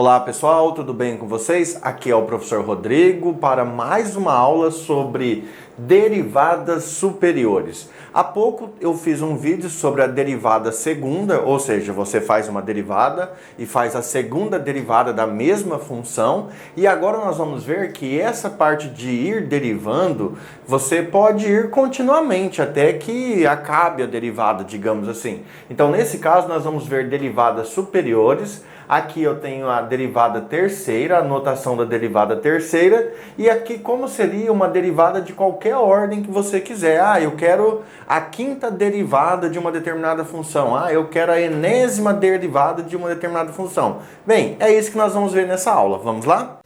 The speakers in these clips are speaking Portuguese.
Olá pessoal, tudo bem com vocês? Aqui é o professor Rodrigo para mais uma aula sobre derivadas superiores. Há pouco eu fiz um vídeo sobre a derivada segunda, ou seja, você faz uma derivada e faz a segunda derivada da mesma função, e agora nós vamos ver que essa parte de ir derivando, você pode ir continuamente até que acabe a derivada, digamos assim. Então nesse caso nós vamos ver derivadas superiores. Aqui eu tenho a derivada terceira, a notação da derivada terceira, e aqui como seria uma derivada de qualquer ordem que você quiser. Eu quero a quinta derivada de uma determinada função. Eu quero a enésima derivada de uma determinada função. Bem, é isso que nós vamos ver nessa aula. Vamos lá?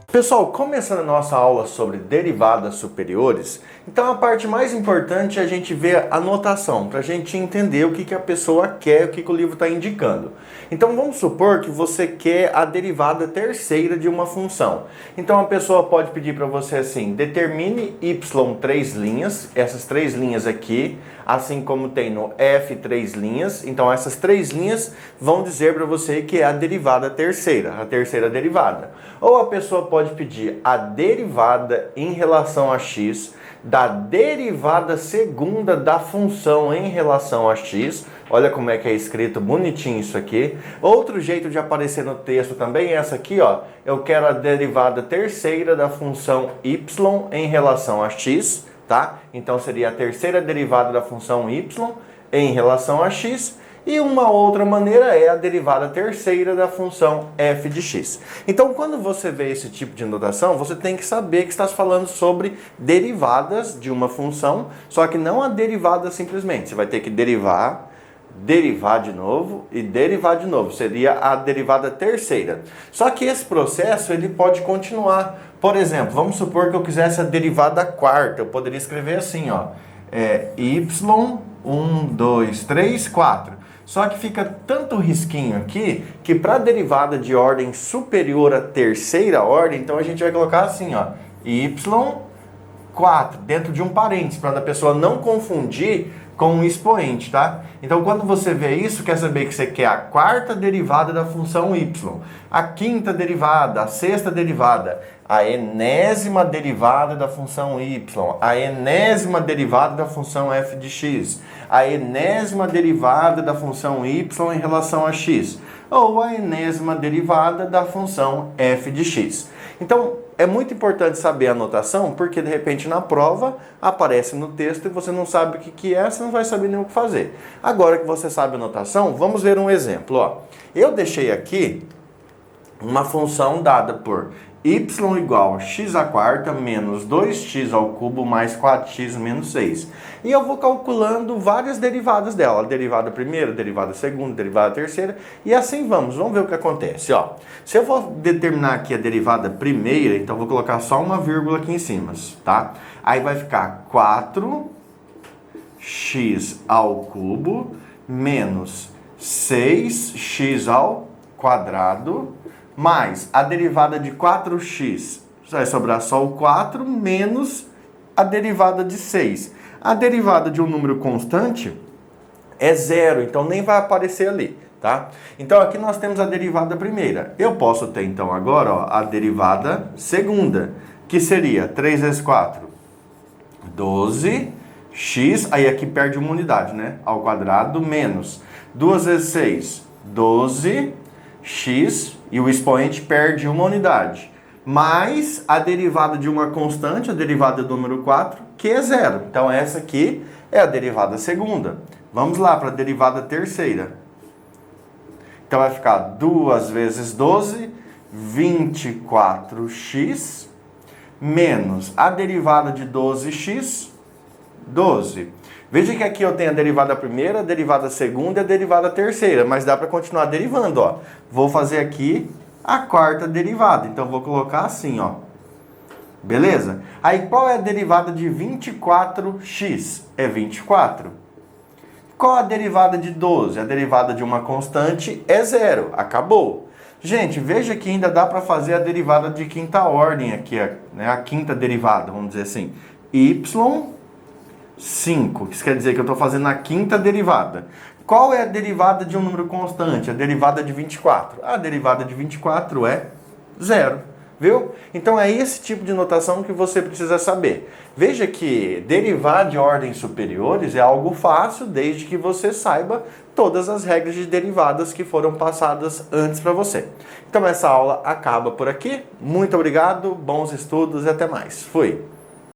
Pessoal, começando a nossa aula sobre derivadas superiores, então a parte mais importante é a gente ver a notação, para a gente entender o que a pessoa quer, o que o livro está indicando. Então vamos supor que você quer a derivada terceira de uma função. Então a pessoa pode pedir para você assim, determine y três linhas, essas três linhas aqui, assim como tem no f três linhas, então essas três linhas vão dizer para você que é a derivada terceira, a terceira derivada. Ou a pessoa pode pedir a derivada em relação a x da derivada segunda da função em relação a x. Olha como é que é escrito bonitinho isso aqui. Outro jeito de aparecer no texto também é essa aqui, ó. Eu quero a derivada terceira da função y em relação a x, tá? Então seria a terceira derivada da função y em relação a x. E uma outra maneira é a derivada terceira da função f de x. Então, quando você vê esse tipo de notação, você tem que saber que está falando sobre derivadas de uma função, só que não a derivada simplesmente. Você vai ter que derivar de novo e derivar de novo. Seria a derivada terceira. Só que esse processo ele pode continuar. Por exemplo, vamos supor que eu quisesse a derivada quarta. Eu poderia escrever assim, ó, y 1, 2, 3, 4. Só que fica tanto risquinho aqui que para a derivada de ordem superior à terceira ordem, então a gente vai colocar assim, ó, y4 dentro de um parênteses, para a pessoa não confundir com o expoente, tá? Então quando você vê isso, quer saber que você quer a quarta derivada da função y, a quinta derivada, a sexta derivada, a enésima derivada da função y, a enésima derivada da função f de x, a enésima derivada da função y em relação a x, ou a enésima derivada da função f de x. Então, é muito importante saber a notação, porque de repente na prova aparece no texto e você não sabe o que é, você não vai saber nem o que fazer. Agora que você sabe a notação, vamos ver um exemplo. Ó. Eu deixei aqui uma função dada por y igual a x à quarta menos 2x ao cubo mais 4x menos 6. E eu vou calculando várias derivadas dela. A derivada primeira, a derivada segunda, a derivada terceira. E assim vamos ver o que acontece. Ó. Se eu vou determinar aqui a derivada primeira, então eu vou colocar só uma vírgula aqui em cima. Tá? Aí vai ficar 4x ao cubo menos 6x ao quadrado mais a derivada de 4x, vai sobrar só o 4 menos a derivada de 6. A derivada de um número constante é zero, então nem vai aparecer ali, tá? Então aqui nós temos a derivada primeira. Eu posso ter então agora, ó, a derivada segunda, que seria 3 vezes 4, 12x, aí aqui perde uma unidade, né? Ao quadrado, menos 2 vezes 6, 12x, e o expoente perde uma unidade, mais a derivada de uma constante, a derivada do número 4, que é zero. Então essa aqui é a derivada segunda. Vamos lá para a derivada terceira. Então vai ficar 2 vezes 12, 24x, menos a derivada de 12x, 12. Veja que aqui eu tenho a derivada primeira, a derivada segunda e a derivada terceira, mas dá para continuar derivando, ó. Vou fazer aqui a quarta derivada, então vou colocar assim, ó. Beleza? Aí qual é a derivada de 24x? É 24. Qual a derivada de 12? A derivada de uma constante é zero. Acabou. Gente, veja que ainda dá para fazer a derivada de quinta ordem aqui, né? A quinta derivada, vamos dizer assim. Y 5. Isso quer dizer que eu estou fazendo a quinta derivada. Qual é a derivada de um número constante? A derivada de 24. A derivada de 24 é 0. Viu? Então é esse tipo de notação que você precisa saber. Veja que derivar de ordens superiores é algo fácil desde que você saiba todas as regras de derivadas que foram passadas antes para você. Então essa aula acaba por aqui. Muito obrigado, bons estudos e até mais. Fui!